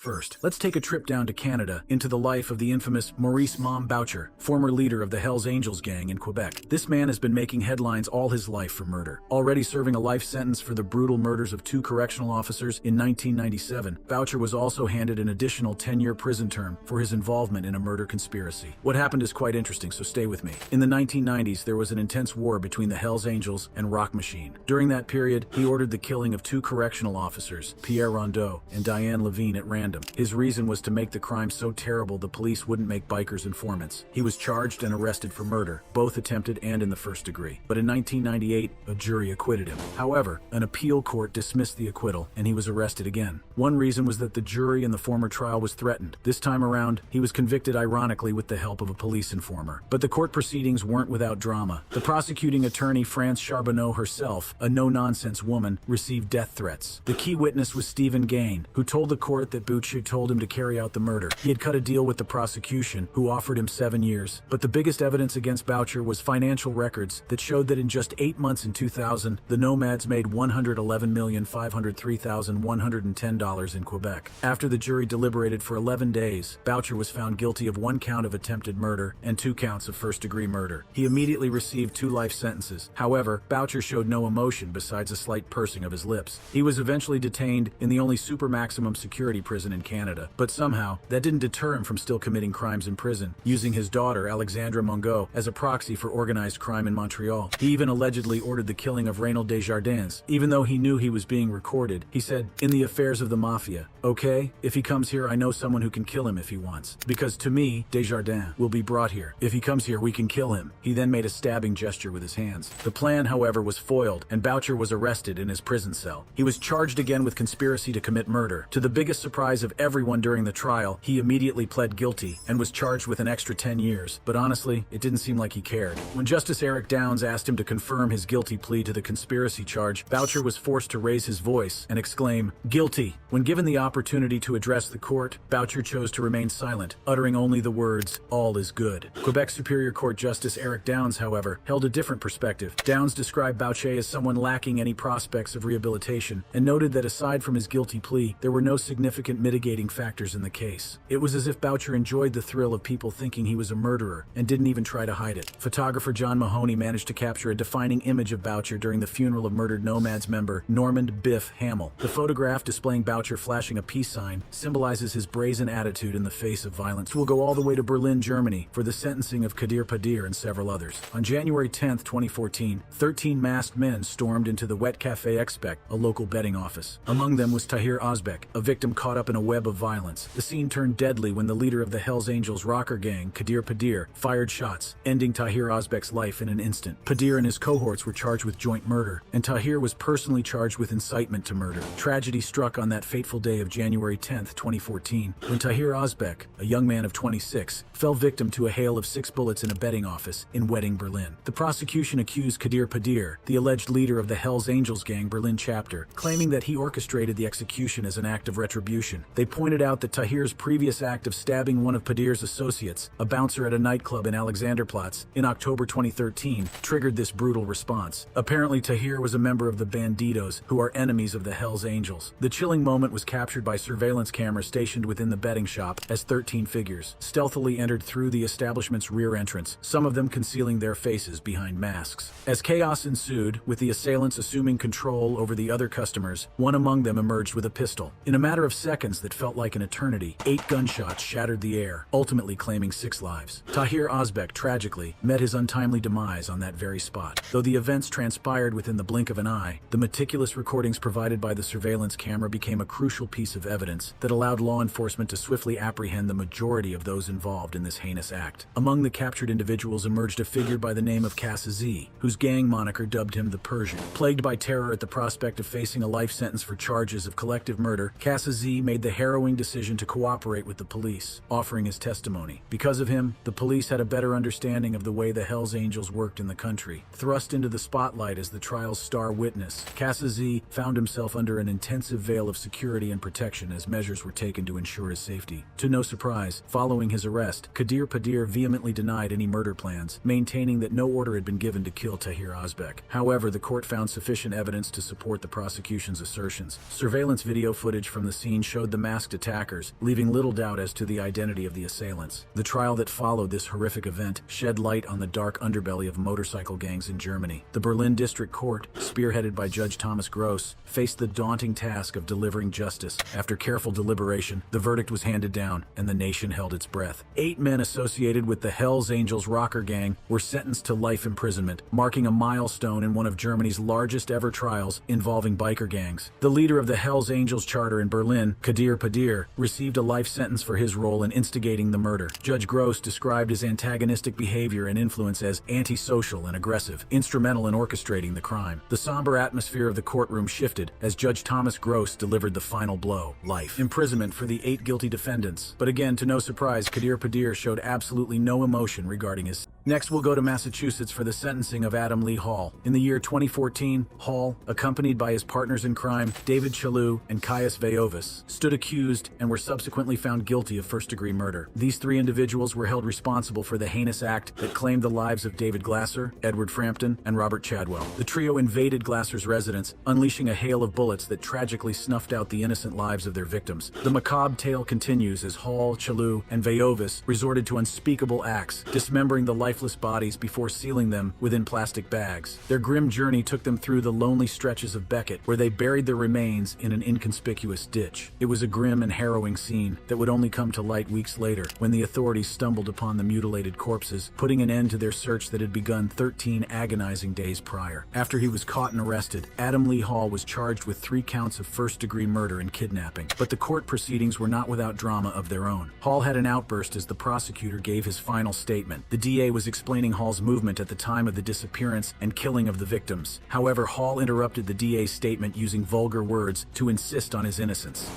First, let's take a trip down to Canada into the life of the infamous Maurice "Mom" Boucher, former leader of the Hells Angels gang in Quebec. This man has been making headlines all his life for murder. Already serving a life sentence for the brutal murders of 2 correctional officers in 1997, Boucher was also handed an additional 10-year prison term for his involvement in a murder conspiracy. What happened is quite interesting, so stay with me. In the 1990s, there was an intense war between the Hells Angels and Rock Machine. During that period, he ordered the killing of 2 correctional officers, Pierre Rondeau and Diane Levine, at random. His reason was to make the crime so terrible the police wouldn't make bikers informants. He was charged and arrested for murder, both attempted and in the first degree. But in 1998, a jury acquitted him. However, an appeal court dismissed the acquittal, and he was arrested again. One reason was that the jury in the former trial was threatened. This time around, he was convicted ironically with the help of a police informer. But the court proceedings weren't without drama. The prosecuting attorney, France Charbonneau herself, a no-nonsense woman, received death threats. The key witness was Stephen Gain, who told the court that Boucher told him to carry out the murder. He had cut a deal with the prosecution, who offered him 7 years. But the biggest evidence against Boucher was financial records that showed that in just 8 months in 2000, the Nomads made $111,503,110 in Quebec. After the jury deliberated for 11 days, Boucher was found guilty of 1 count of attempted murder and 2 counts of first-degree murder. He immediately received 2 life sentences. However, Boucher showed no emotion besides a slight pursing of his lips. He was eventually detained in the only super-maximum security prison in Canada, but somehow that didn't deter him from still committing crimes in prison, using his daughter Alexandra Mongeau as a proxy for organized crime in Montreal. He even allegedly ordered the killing of Reynold Desjardins. Even though he knew he was being recorded, he said, "In the affairs of the mafia, okay? If he comes here, I know someone who can kill him if he wants. Because to me, Desjardins will be brought here. If he comes here, we can kill him." He then made a stabbing gesture with his hands. The plan, however, was foiled, and Boucher was arrested in his prison cell. He was charged again with conspiracy to commit murder. To the biggest surprise of everyone during the trial, he immediately pled guilty and was charged with an extra 10 years. But honestly, it didn't seem like he cared. When Justice Eric Downs asked him to confirm his guilty plea to the conspiracy charge, Boucher was forced to raise his voice and exclaim, "Guilty." When given the opportunity to address the court, Boucher chose to remain silent, uttering only the words, "All is good." Quebec Superior Court Justice Eric Downs, however, held a different perspective. Downs described Boucher as someone lacking any prospects of rehabilitation and noted that aside from his guilty plea, there were no significant mitigating factors in the case. It was as if Boucher enjoyed the thrill of people thinking he was a murderer and didn't even try to hide it. Photographer John Mahoney managed to capture a defining image of Boucher during the funeral of murdered Nomads member Normand "Biff" Hamill. The photograph displaying Boucher flashing a peace sign symbolizes his brazen attitude in the face of violence. We'll go all the way to Berlin, Germany for the sentencing of Kadir Padir and several others. On January 10, 2014, 13 masked men stormed into the Wet Café Expect, a local betting office. Among them was Tahir Ozbek, a victim caught up in a web of violence. The scene turned deadly when the leader of the Hells Angels rocker gang, Kadir Padir, fired shots, ending Tahir Ozbek's life in an instant. Padir and his cohorts were charged with joint murder, and Tahir was personally charged with incitement to murder. Tragedy struck on that fateful day of January 10, 2014, when Tahir Ozbek, a young man of 26, fell victim to a hail of 6 bullets in a betting office in Wedding, Berlin. The prosecution accused Kadir Padir, the alleged leader of the Hells Angels gang Berlin chapter, claiming that he orchestrated the execution as an act of retribution. They pointed out that Tahir's previous act of stabbing one of Padir's associates, a bouncer at a nightclub in Alexanderplatz, in October 2013, triggered this brutal response. Apparently, Tahir was a member of the Bandidos, who are enemies of the Hells Angels. The chilling moment was captured by surveillance cameras stationed within the betting shop as 13 figures stealthily entered through the establishment's rear entrance, some of them concealing their faces behind masks. As chaos ensued, with the assailants assuming control over the other customers, one among them emerged with a pistol. In a matter of seconds that felt like an eternity, 8 gunshots shattered the air, ultimately claiming 6 lives. Tahir Ozbek, tragically, met his untimely demise on that very spot. Though the events transpired within the blink of an eye, the meticulous recordings provided by the surveillance camera became a crucial piece of evidence that allowed law enforcement to swiftly apprehend the majority of those involved in this heinous act. Among the captured individuals emerged a figure by the name of Kassazi, whose gang moniker dubbed him the Persian. Plagued by terror at the prospect of facing a life sentence for charges of collective murder, Kassazi made the harrowing decision to cooperate with the police, offering his testimony. Because of him, the police had a better understanding of the way the Hells Angels worked in the country. Thrust into the spotlight as the trial's star witness, Kassazi found himself under an intensive veil of security and protection as measures were taken to ensure his safety. To no surprise, following his arrest, Kadir Padir vehemently denied any murder plans, maintaining that no order had been given to kill Tahir Ozbek. However, the court found sufficient evidence to support the prosecution's assertions. Surveillance video footage from the scene showed the masked attackers, leaving little doubt as to the identity of the assailants. The trial that followed this horrific event shed light on the dark underbelly of motorcycle gangs in Germany. The Berlin District Court, spearheaded by Judge Thomas Gross, faced the daunting task of delivering justice. After careful deliberation, the verdict was handed down, and the nation held its breath. 8 men associated with the Hells Angels rocker gang were sentenced to life imprisonment, marking a milestone in one of Germany's largest ever trials involving biker gangs. The leader of the Hells Angels charter in Berlin, Kadir Padir, received a life sentence for his role in instigating the murder. Judge Gross described his antagonistic behavior and influence as antisocial and aggressive, instrumental in orchestrating the crime. The somber atmosphere of the courtroom shifted as Judge Thomas Gross delivered the final blow: life imprisonment for the 8 guilty defendants. But again, to no surprise, Kadir Padir showed absolutely no emotion regarding his. Next, we'll go to Massachusetts for the sentencing of Adam Lee Hall. In the year 2014, Hall, accompanied by his partners in crime, David Chalou and Caius Veiovis, stood accused and were subsequently found guilty of first-degree murder. These 3 individuals were held responsible for the heinous act that claimed the lives of David Glasser, Edward Frampton, and Robert Chadwell. The trio invaded Glasser's residence, unleashing a hail of bullets that tragically snuffed out the innocent lives of their victims. The macabre tale continues as Hall, Chalou, and Veiovis resorted to unspeakable acts, dismembering the lifeless bodies before sealing them within plastic bags. Their grim journey took them through the lonely stretches of Beckett, where they buried their remains in an inconspicuous ditch. It was a grim and harrowing scene that would only come to light weeks later, when the authorities stumbled upon the mutilated corpses, putting an end to their search that had begun 13 agonizing days prior. After he was caught and arrested, Adam Lee Hall was charged with 3 counts of first-degree murder and kidnapping. But the court proceedings were not without drama of their own. Hall had an outburst as the prosecutor gave his final statement. The DA was explaining Hall's movement at the time of the disappearance and killing of the victims. However, Hall interrupted the DA's statement using vulgar words to insist on his innocence.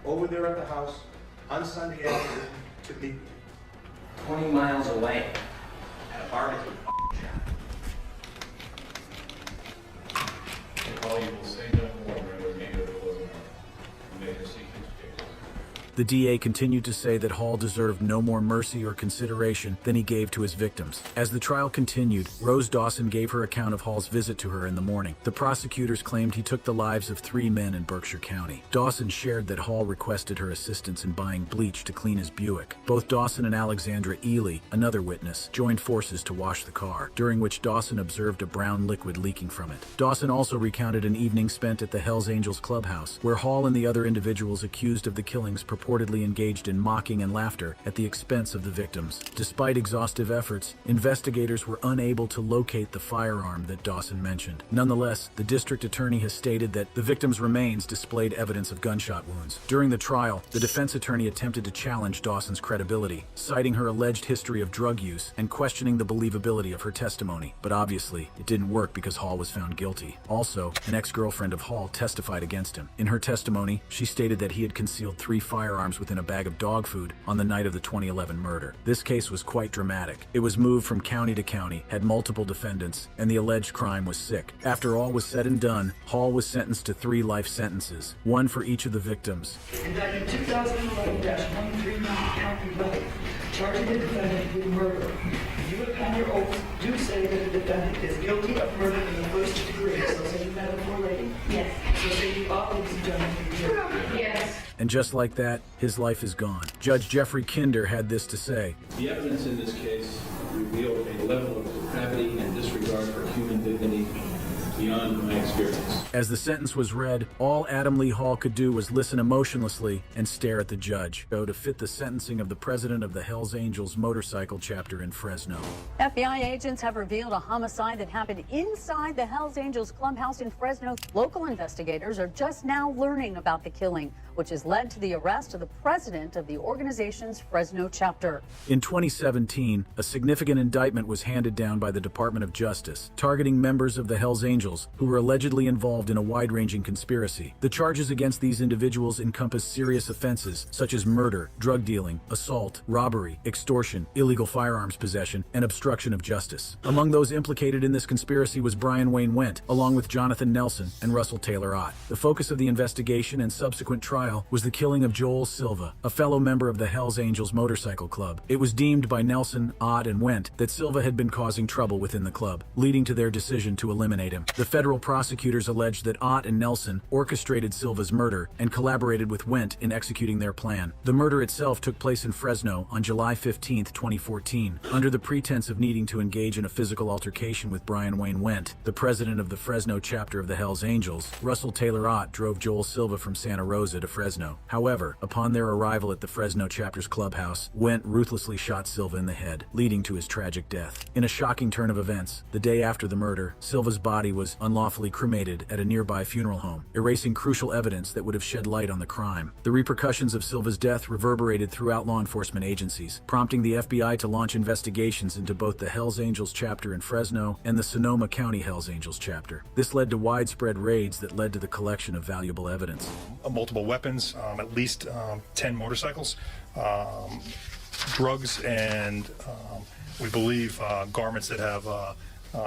Over there at the house, on Sunday afternoon, to be 20 miles away. at a barbecue shop. All you will say no more during the remainder of the closing argument. You may proceed to your case. The DA continued to say that Hall deserved no more mercy or consideration than he gave to his victims. As the trial continued, Rose Dawson gave her account of Hall's visit to her in the morning. The prosecutors claimed he took the lives of 3 men in Berkshire County. Dawson shared that Hall requested her assistance in buying bleach to clean his Buick. Both Dawson and Alexandra Ely, another witness, joined forces to wash the car, during which Dawson observed a brown liquid leaking from it. Dawson also recounted an evening spent at the Hells Angels clubhouse, where Hall and the other individuals accused of the killings purportedly engaged in mocking and laughter at the expense of the victims. Despite exhaustive efforts, investigators were unable to locate the firearm that Dawson mentioned. Nonetheless, the district attorney has stated that the victim's remains displayed evidence of gunshot wounds. During the trial, the defense attorney attempted to challenge Dawson's credibility, citing her alleged history of drug use and questioning the believability of her testimony. But obviously, it didn't work because Hall was found guilty. Also, an ex-girlfriend of Hall testified against him. In her testimony, she stated that he had concealed 3 firearms within a bag of dog food on the night of the 2011 murder. This case was quite dramatic. It was moved from county to county, had multiple defendants, and the alleged crime was sick. After all was said and done, Hall was sentenced to 3 life sentences, 1 for each of the victims. Indicted 2011-139 County Level, charging the defendant with murder. You upon your oath do say that the defendant is guilty of murder in the first degree. So say you, Madam Poor Lady. Yes. So say you all, ladies and gentlemen. Yes. And just like that, his life is gone. Judge Jeffrey Kinder had this to say. The evidence in this case revealed a level of depravity and disregard for human dignity beyond my experience. As the sentence was read, all Adam Lee Hall could do was listen emotionlessly and stare at the judge, to fit the sentencing of the president of the Hells Angels motorcycle chapter in Fresno. FBI agents have revealed a homicide that happened inside the Hells Angels clubhouse in Fresno. Local investigators are just now learning about the killing, which has led to the arrest of the president of the organization's Fresno chapter. In 2017, a significant indictment was handed down by the Department of Justice, targeting members of the Hells Angels who were allegedly involved in a wide-ranging conspiracy. The charges against these individuals encompass serious offenses such as murder, drug dealing, assault, robbery, extortion, illegal firearms possession, and obstruction of justice. Among those implicated in this conspiracy was Brian Wayne Went, along with Jonathan Nelson and Russell Taylor Ott. The focus of the investigation and subsequent trial was the killing of Joel Silva, a fellow member of the Hells Angels Motorcycle Club. It was deemed by Nelson, Ott, and Went that Silva had been causing trouble within the club, leading to their decision to eliminate him. The federal prosecutors alleged alleged that Ott and Nelson orchestrated Silva's murder and collaborated with Wendt in executing their plan. The murder itself took place in Fresno on July 15, 2014. Under the pretense of needing to engage in a physical altercation with Brian Wayne Wendt, the president of the Fresno chapter of the Hells Angels, Russell Taylor Ott drove Joel Silva from Santa Rosa to Fresno. However, upon their arrival at the Fresno chapter's clubhouse, Wendt ruthlessly shot Silva in the head, leading to his tragic death. In a shocking turn of events, the day after the murder, Silva's body was unlawfully cremated at a nearby funeral home, erasing crucial evidence that would have shed light on the crime. The repercussions of Silva's death reverberated throughout law enforcement agencies, prompting the FBI to launch investigations into both the Hells Angels chapter in Fresno and the Sonoma County Hells Angels chapter. This led to widespread raids that led to the collection of valuable evidence. Multiple weapons, at least 10 motorcycles, drugs, and we believe garments that have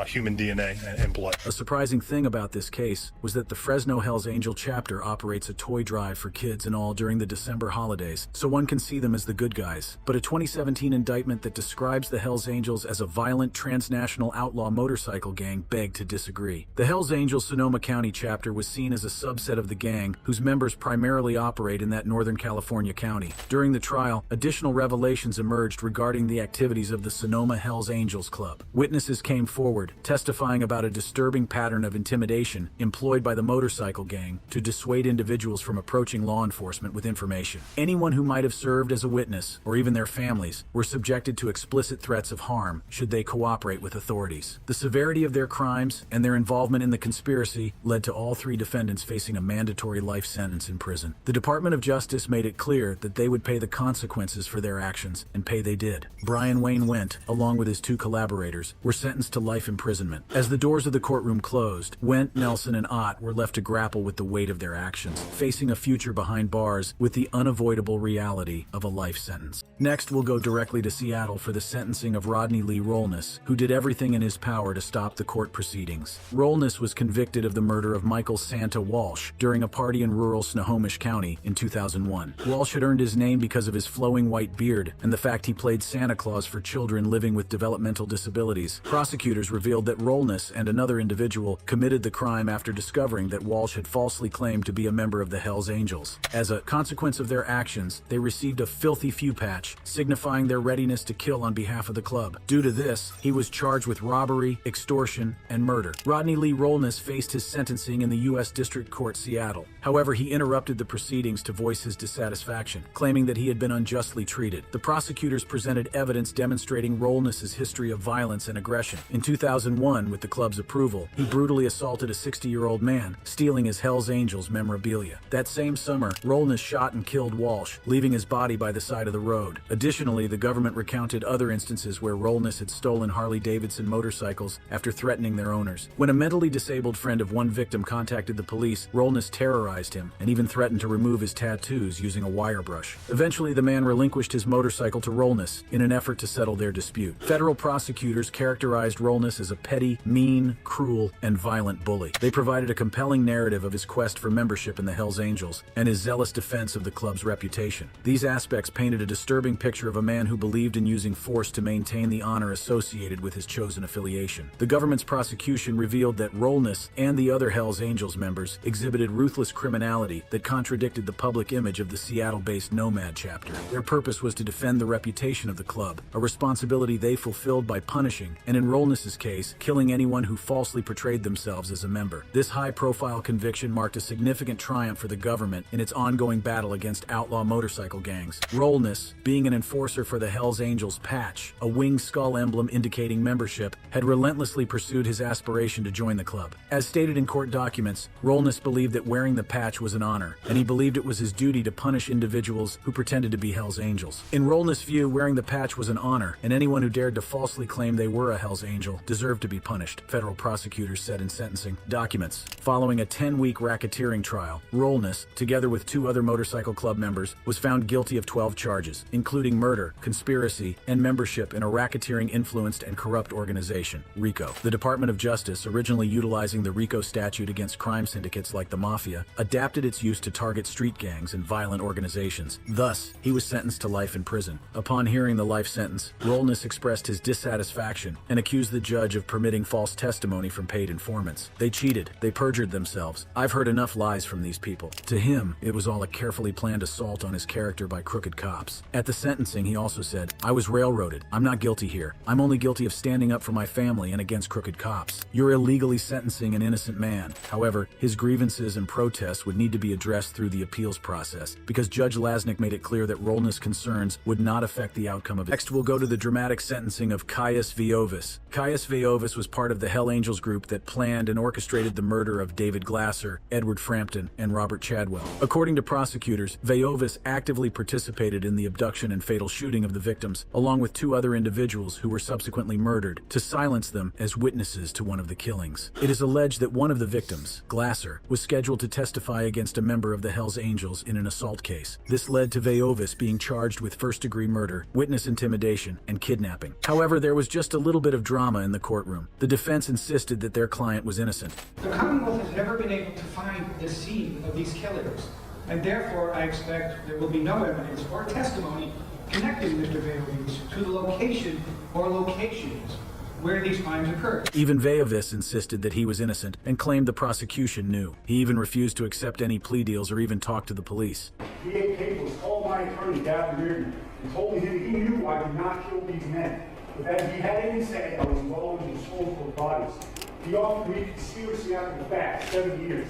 human DNA and blood. A surprising thing about this case was that the Fresno Hells Angel chapter operates a toy drive for kids and all during the December holidays, so one can see them as the good guys. But a 2017 indictment that describes the Hells Angels as a violent transnational outlaw motorcycle gang begged to disagree. The Hells Angels Sonoma County chapter was seen as a subset of the gang, whose members primarily operate in that Northern California county. During the trial, additional revelations emerged regarding the activities of the Sonoma Hells Angels Club. Witnesses came forward, testifying about a disturbing pattern of intimidation employed by the motorcycle gang to dissuade individuals from approaching law enforcement with information. Anyone who might have served as a witness, or even their families, were subjected to explicit threats of harm should they cooperate with authorities. The severity of their crimes and their involvement in the conspiracy led to all three defendants facing a mandatory life sentence in prison. The Department of Justice made it clear that they would pay the consequences for their actions, and pay they did. Brian Wayne Wendt, along with his two collaborators, were sentenced to life imprisonment. As the doors of the courtroom closed, Wendt, Nelson, and Ott were left to grapple with the weight of their actions, facing a future behind bars with the unavoidable reality of a life sentence. Next, we'll go directly to Seattle for the sentencing of Rodney Lee Rollness, who did everything in his power to stop the court proceedings. Rollness was convicted of the murder of Michael Santa Walsh during a party in rural Snohomish County in 2001. Walsh had earned his name because of his flowing white beard and the fact he played Santa Claus for children living with developmental disabilities. Prosecutors revealed that Rollness and another individual committed the crime after discovering that Walsh had falsely claimed to be a member of the Hells Angels. As a consequence of their actions, they received a filthy few patch, signifying their readiness to kill on behalf of the club. Due to this, he was charged with robbery, extortion, and murder. Rodney Lee Rollness faced his sentencing in the U.S. District Court, Seattle. However, he interrupted the proceedings to voice his dissatisfaction, claiming that he had been unjustly treated. The prosecutors presented evidence demonstrating Rollness's history of violence and aggression. In 2001, with the club's approval, he brutally assaulted a 60-year-old man, stealing his Hells Angels memorabilia. That same summer, Rollness shot and killed Walsh, leaving his body by the side of the road. Additionally, the government recounted other instances where Rollness had stolen Harley-Davidson motorcycles after threatening their owners. When a mentally disabled friend of one victim contacted the police, Rollness terrorized him and even threatened to remove his tattoos using a wire brush. Eventually, the man relinquished his motorcycle to Rollness in an effort to settle their dispute. Federal prosecutors characterized Rollness as a petty, mean, cruel, and violent bully. They provided a compelling narrative of his quest for membership in the Hells Angels and his zealous defense of the club's reputation. These aspects painted a disturbing picture of a man who believed in using force to maintain the honor associated with his chosen affiliation. The government's prosecution revealed that Rollness and the other Hells Angels members exhibited ruthless criminality that contradicted the public image of the Seattle-based Nomad chapter. Their purpose was to defend the reputation of the club, a responsibility they fulfilled by punishing, and in Rollness's case, killing anyone who falsely portrayed themselves as a member. This high-profile conviction marked a significant triumph for the government in its ongoing battle against outlaw motorcycle gangs. Rollness, being an enforcer for the Hells Angels patch, a winged skull emblem indicating membership, had relentlessly pursued his aspiration to join the club. As stated in court documents, Rollness believed that wearing the patch was an honor, and he believed it was his duty to punish individuals who pretended to be Hells Angels. In Rollness' view, wearing the patch was an honor, and anyone who dared to falsely claim they were a Hells Angel deserved to be punished, federal prosecutors said in sentencing documents. Following a 10-week racketeering trial, Rollness, together with two other motorcycle club members, was found guilty of 12 charges, including murder, conspiracy, and membership in a racketeering-influenced and corrupt organization, RICO. The Department of Justice, originally utilizing the RICO statute against crime syndicates like the Mafia, adapted its use to target street gangs and violent organizations. Thus, he was sentenced to life in prison. Upon hearing the life sentence, Rollness expressed his dissatisfaction and accused the judge judge of permitting false testimony from paid informants. They cheated. They perjured themselves. I've heard enough lies from these people. To him, it was all a carefully planned assault on his character by crooked cops. At the sentencing, he also said, "I was railroaded. I'm not guilty here. I'm only guilty of standing up for my family and against crooked cops." You're illegally sentencing an innocent man. However, his grievances and protests would need to be addressed through the appeals process, because Judge Lasnik made it clear that Rolna's concerns would not affect the outcome of it. Next, we'll go to the dramatic sentencing of Caius Veiovis. Caius Veiovis was part of the Hell Angels group that planned and orchestrated the murder of David Glasser, Edward Frampton, and Robert Chadwell. According to prosecutors, Veiovis actively participated in the abduction and fatal shooting of the victims, along with 2 other individuals who were subsequently murdered, to silence them as witnesses to one of the killings. It is alleged that one of the victims, Glasser, was scheduled to testify against a member of the Hells Angels in an assault case. This led to Veiovis being charged with first-degree murder, witness intimidation, and kidnapping. However, there was just a little bit of drama in the courtroom. The defense insisted that their client was innocent. The Commonwealth has never been able to find the scene of these killings, and therefore I expect there will be no evidence or testimony connecting Mr. Veiovis to the location or locations where these crimes occurred. Even Veiovis insisted that he was innocent and claimed the prosecution knew. He even refused to accept any plea deals or even talk to the police. VA papers called my attorney, Gavin Reardon, and told me that he knew I did not kill these men, but that he had even said I was involved in disposal of bodies. He offered me conspiracy after the fact, 7 years.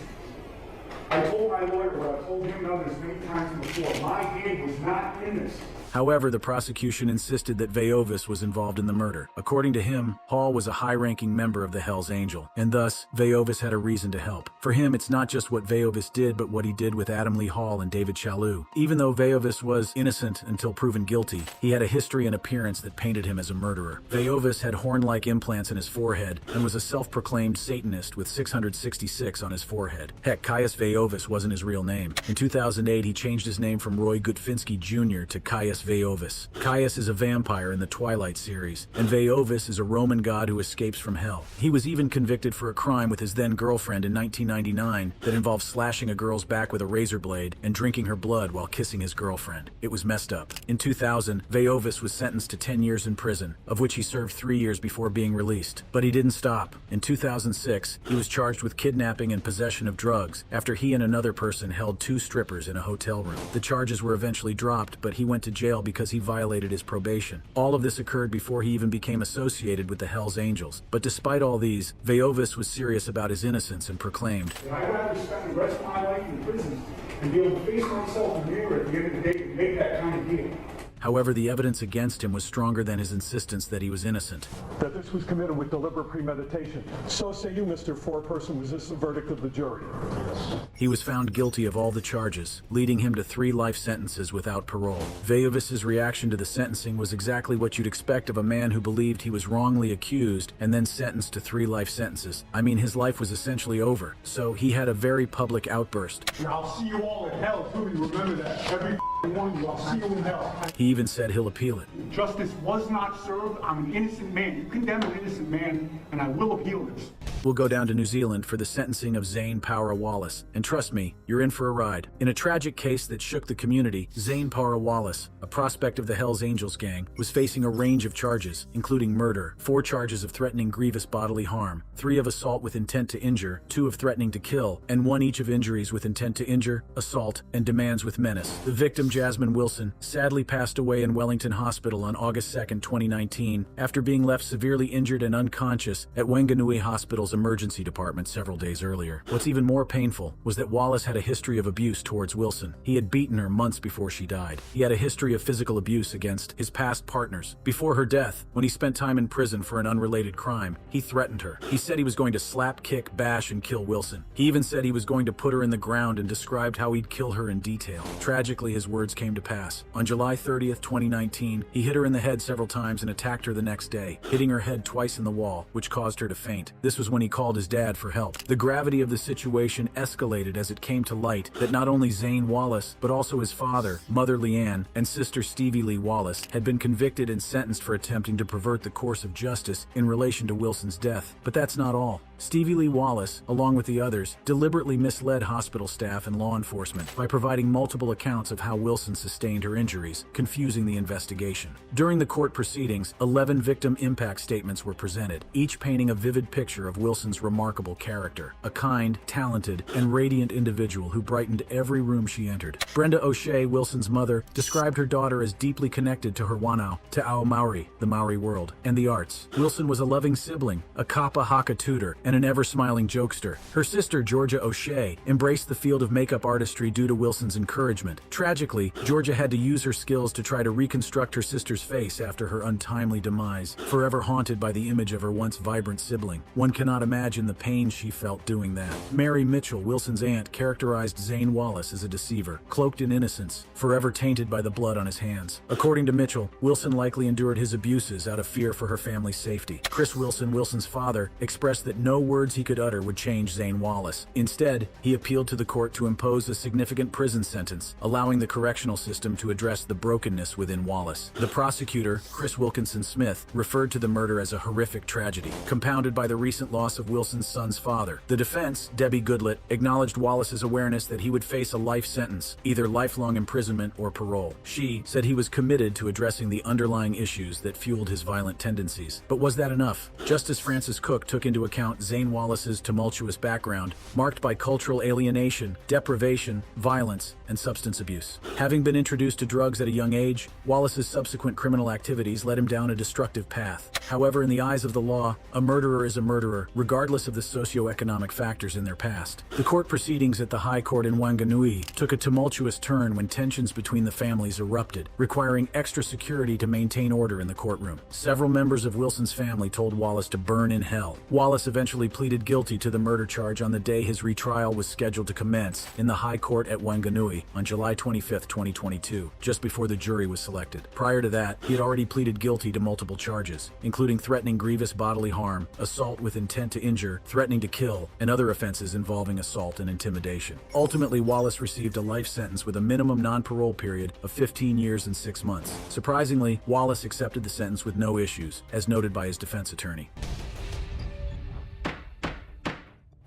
I told my lawyer what I've told him and others many times before. My hand was not in this. However, the prosecution insisted that Veiovis was involved in the murder. According to him, Hall was a high-ranking member of the Hells Angel, and thus, Veiovis had a reason to help. For him, it's not just what Veiovis did, but what he did with Adam Lee Hall and David Chaloux. Even though Veiovis was innocent until proven guilty, he had a history and appearance that painted him as a murderer. Veiovis had horn-like implants in his forehead and was a self-proclaimed Satanist with 666 on his forehead. Heck, Caius Veiovis wasn't his real name. In 2008, he changed his name from Roy Gutfinski Jr. to Caius Veiovis. Caius is a vampire in the Twilight series, and Veiovis is a Roman god who escapes from hell. He was even convicted for a crime with his then-girlfriend in 1999 that involved slashing a girl's back with a razor blade and drinking her blood while kissing his girlfriend. It was messed up. In 2000, Veiovis was sentenced to 10 years in prison, of which he served 3 years before being released. But he didn't stop. In 2006, he was charged with kidnapping and possession of drugs after he and another person held 2 strippers in a hotel room. The charges were eventually dropped, but he went to jail because he violated his probation. All of this occurred before he even became associated with the Hells Angels. But despite all these, Veiovis was serious about his innocence and proclaimed, I'd rather spend the rest of my life in prison and be able to face myself in the mirror at the end of the day and make that kind of deal. However, the evidence against him was stronger than his insistence that he was innocent. That this was committed with deliberate premeditation. So say you, Mr. Foreperson, was this the verdict of the jury? Yes. He was found guilty of all the charges, leading him to 3 life sentences without parole. Veiovis's reaction to the sentencing was exactly what you'd expect of a man who believed he was wrongly accused and then sentenced to 3 life sentences. I mean, his life was essentially over, so he had a very public outburst. I'll see you all in hell, too. Remember that. Every one of you, I'll see you in hell. He even said he'll appeal it. Justice was not served. I'm an innocent man. You condemn an innocent man, and I will appeal this. We'll go down to New Zealand for the sentencing of Zane Power Wallace. And trust me, you're in for a ride. In a tragic case that shook the community, Zane Power Wallace, a prospect of the Hells Angels gang, was facing a range of charges, including murder, 4 charges of threatening grievous bodily harm, 3 of assault with intent to injure, 2 of threatening to kill, and 1 each of injuries with intent to injure, assault, and demands with menace. The victim, Jasmine Wilson, sadly passed away in Wellington Hospital on August 2, 2019, after being left severely injured and unconscious at Wanganui Hospital's emergency department several days earlier. What's even more painful was that Wallace had a history of abuse towards Wilson. He had beaten her months before she died. He had a history of physical abuse against his past partners. Before her death, when he spent time in prison for an unrelated crime, he threatened her. He said he was going to slap, kick, bash, and kill Wilson. He even said he was going to put her in the ground and described how he'd kill her in detail. Tragically, his words came to pass. On July 30th, 2019, he hit her in the head several times and attacked her the next day, hitting her head twice in the wall, which caused her to faint. This was when when he called his dad for help. The gravity of the situation escalated as it came to light that not only Zane Wallace, but also his father, Mother Leanne, and sister Stevie Lee Wallace had been convicted and sentenced for attempting to pervert the course of justice in relation to Wilson's death. But that's not all. Stevie Lee Wallace, along with the others, deliberately misled hospital staff and law enforcement by providing multiple accounts of how Wilson sustained her injuries, confusing the investigation. During the court proceedings, 11 victim impact statements were presented, each painting a vivid picture of Wilson's remarkable character, a kind, talented, and radiant individual who brightened every room she entered. Brenda O'Shea, Wilson's mother, described her daughter as deeply connected to her Wanau, Te Ao Maori, the Maori world, and the arts. Wilson was a loving sibling, a kapa haka tutor, and an ever-smiling jokester. Her sister, Georgia O'Shea, embraced the field of makeup artistry due to Wilson's encouragement. Tragically, Georgia had to use her skills to try to reconstruct her sister's face after her untimely demise, forever haunted by the image of her once vibrant sibling. One cannot imagine the pain she felt doing that. Mary Mitchell, Wilson's aunt, characterized Zane Wallace as a deceiver, cloaked in innocence, forever tainted by the blood on his hands. According to Mitchell, Wilson likely endured his abuses out of fear for her family's safety. Chris Wilson, Wilson's father, expressed that no words he could utter would change Zane Wallace. Instead, he appealed to the court to impose a significant prison sentence, allowing the correctional system to address the brokenness within Wallace. The prosecutor, Chris Wilkinson Smith, referred to the murder as a horrific tragedy, compounded by the recent loss of Wilson's son's father. The defense, Debbie Goodlett, acknowledged Wallace's awareness that he would face a life sentence, either lifelong imprisonment or parole. She said he was committed to addressing the underlying issues that fueled his violent tendencies. But was that enough? Justice Francis Cook took into account Zane Wallace's tumultuous background, marked by cultural alienation, deprivation, violence, and substance abuse. Having been introduced to drugs at a young age, Wallace's subsequent criminal activities led him down a destructive path. However, in the eyes of the law, a murderer is a murderer, regardless of the socioeconomic factors in their past. The court proceedings at the High Court in Wanganui took a tumultuous turn when tensions between the families erupted, requiring extra security to maintain order in the courtroom. Several members of Wilson's family told Wallace to burn in hell. Wallace eventually pleaded guilty to the murder charge on the day his retrial was scheduled to commence in the High Court at Wanganui on July 25, 2022, just before the jury was selected. Prior to that, he had already pleaded guilty to multiple charges, including threatening grievous bodily harm, assault with intent to injure, threatening to kill, and other offenses involving assault and intimidation. Ultimately, Wallace received a life sentence with a minimum non-parole period of 15 years and 6 months. Surprisingly, Wallace accepted the sentence with no issues, as noted by his defense attorney.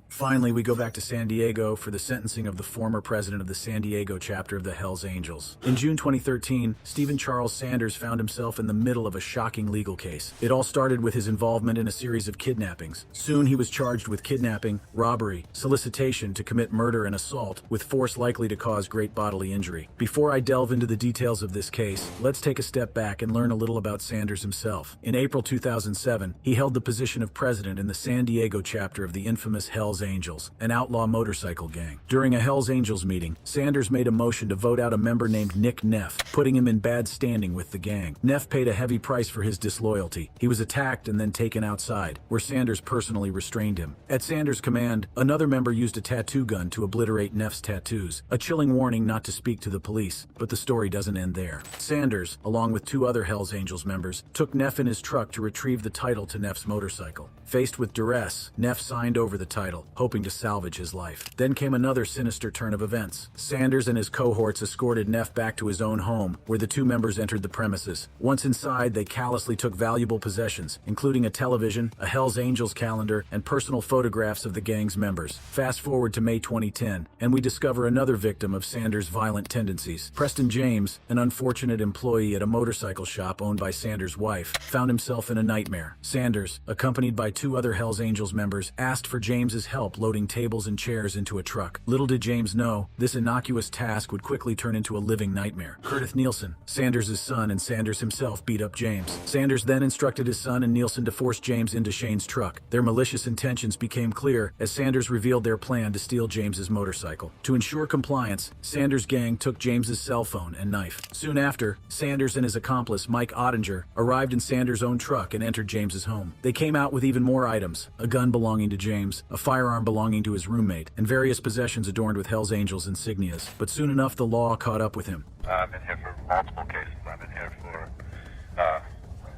Finally, we go back to San Diego for the sentencing of the former president of the San Diego chapter of the Hells Angels. In June 2013, Stephen Charles Sanders found himself in the middle of a shocking legal case. It all started with his involvement in a series of kidnappings. Soon he was charged with kidnapping, robbery, solicitation to commit murder and assault, with force likely to cause great bodily injury. Before I delve into the details of this case, let's take a step back and learn a little about Sanders himself. In April 2007, he held the position of president in the San Diego chapter of the infamous Hells Angels, an outlaw motorcycle gang. During a Hells Angels meeting, Sanders made a motion to vote out a member named Nick Neff, putting him in bad standing with the gang. Neff paid a heavy price for his disloyalty. He was attacked and then taken outside, where Sanders personally restrained him. At Sanders' command, another member used a tattoo gun to obliterate Neff's tattoos, a chilling warning not to speak to the police. But the story doesn't end there. Sanders, along with 2 other Hells Angels members, took Neff in his truck to retrieve the title to Neff's motorcycle. Faced with duress, Neff signed over the title, hoping to salvage his life. Then came another sinister turn of events. Sanders and his cohorts escorted Neff back to his own home, where the 2 members entered the premises. Once inside, they callously took valuable possessions, including a television, a Hells Angels calendar, and personal photographs of the gang's members. Fast forward to May 2010, and we discover another victim of Sanders' violent tendencies. Preston James, an unfortunate employee at a motorcycle shop owned by Sanders' wife, found himself in a nightmare. Sanders, accompanied by 2 other Hells Angels members, asked for James's help loading tables and chairs into a truck. Little did James know, this innocuous task would quickly turn into a living nightmare. Curtis Nielsen, Sanders' son, and Sanders himself beat up James. Sanders then instructed his son and Nielsen to force James into Shane's truck. Their malicious intentions became clear as Sanders revealed their plan to steal James's motorcycle. To ensure compliance, Sanders' gang took James's cell phone and knife. Soon after, Sanders and his accomplice, Mike Ottinger, arrived in Sanders' own truck and entered James's home. They came out with even more items: a gun belonging to James, a firearm belonging to his roommate, and various possessions adorned with Hells Angels insignias. But soon enough, the law caught up with him. I'm in here for multiple cases. I'm in here for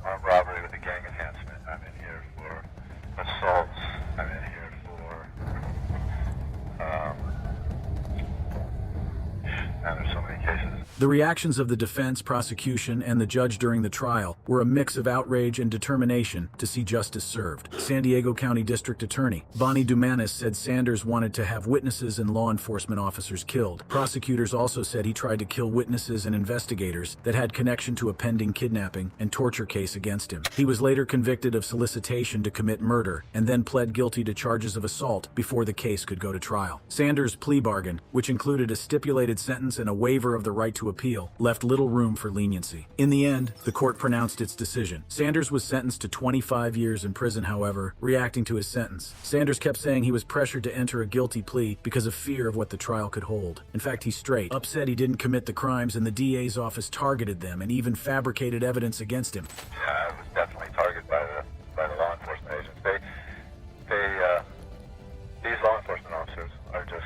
armed robbery with a gang enhancement. I'm in here for assaults. I'm in here The reactions of the defense, prosecution, and the judge during the trial were a mix of outrage and determination to see justice served. San Diego County District Attorney Bonnie Dumanis said Sanders wanted to have witnesses and law enforcement officers killed. Prosecutors also said he tried to kill witnesses and investigators that had connection to a pending kidnapping and torture case against him. He was later convicted of solicitation to commit murder and then pled guilty to charges of assault before the case could go to trial. Sanders' plea bargain, which included a stipulated sentence and a waiver of the right to appeal, left little room for leniency. In the end, the court pronounced its decision. Sanders was sentenced to 25 years in prison, however, reacting to his sentence. Sanders kept saying he was pressured to enter a guilty plea because of fear of what the trial could hold. In fact, he straight up said he didn't commit the crimes and the DA's office targeted them and even fabricated evidence against him. Yeah, I was definitely targeted by the law enforcement agents. These law enforcement officers are just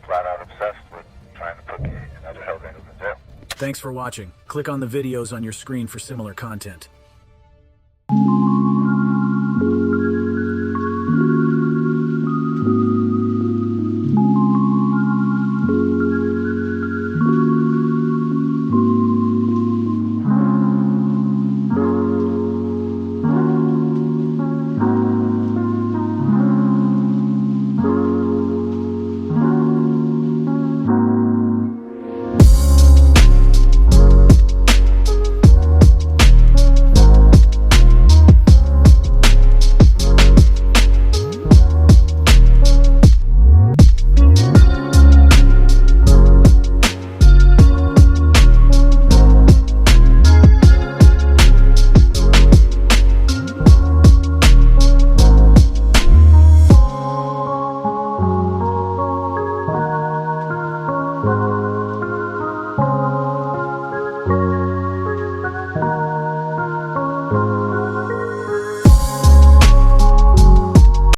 flat out obsessed with trying to put me and other Hells Angels in jail. Thanks for watching. Click on the videos on your screen for similar content.